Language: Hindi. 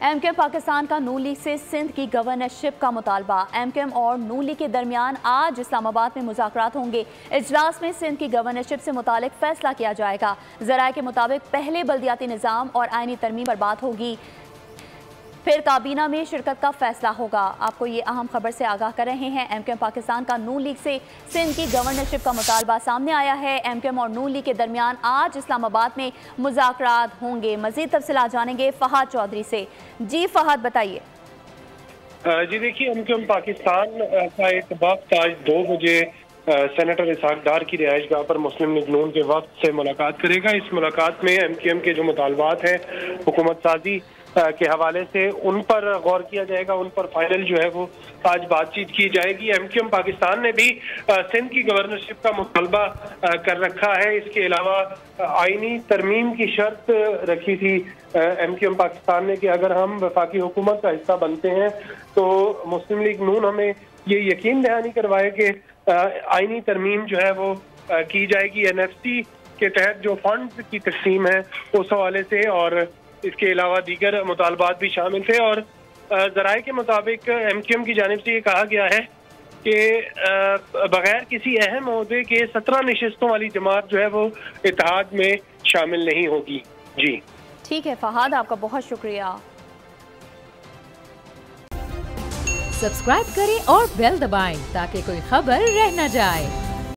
एमकेएम पाकिस्तान का नून लीग से सिंध की गवर्नरशिप का मुतालबा। एमकेएम और नून लीग के दरमियान आज इस्लामाबाद में मुज़ाकरात होंगे। इजलास में सिंध की गवर्नरशिप से मुतालिक फैसला किया जाएगा। ज़राए के मुताबिक पहले बल्दियाती निज़ाम और आईनी तरमीम पर बात होगी, फिर काबीना में शिरकत का फैसला होगा। आपको ये अहम खबर से आगाह कर रहे हैं। एमकेएम पाकिस्तान का नून लीग से सिंध की गवर्नरशिप का मुतालबा सामने आया है। एमकेएम और नून लीग के दरमियान आज इस्लामाबाद में मुज़ाकरात होंगे। मज़ीद तफसीलात जानेंगे फ़हाद चौधरी से। जी फ़हाद, बताइए। जी देखिए, एमकेएम पाकिस्तान का एक वक्त आज 2 बजे सेनेटर इसहाक डार की रिहाइशगाह पर मुस्लिम लीग नून के वक्त से मुलाकात करेगा। इस मुलाकात में एमकेएम के जो मुतालबात हैं हुकूमत साजी के हवाले से, उन पर गौर किया जाएगा, उन पर फाइनल जो है वो आज बातचीत की जाएगी। एमकेएम पाकिस्तान ने भी सिंध की गवर्नरशिप का मुतालबा कर रखा है। इसके अलावा आईनी तरमीम की शर्त रखी थी एमकेएम पाकिस्तान ने कि अगर हम वफाकी हुकूमत का हिस्सा बनते हैं तो मुस्लिम लीग नून हमें ये यकीन दहानी करवाए कि आईनी तरमीम जो है वो की जाएगी। एनएफसी के तहत जो फंड की तकसीम है उस हवाले से, और इसके अलावा दीगर मुतालबात भी शामिल थे। और ज़राए के मुताबिक एमकेएम की जानिब से ये कहा गया है कि बगैर किसी अहम ओहदे के 17 नशिस्तों वाली जमात जो है वो इत्तेहाद में शामिल नहीं होगी। जी ठीक है फ़हाद, आपका बहुत शुक्रिया। सब्सक्राइब करें और बेल दबाएं ताकि कोई खबर रह न जाए।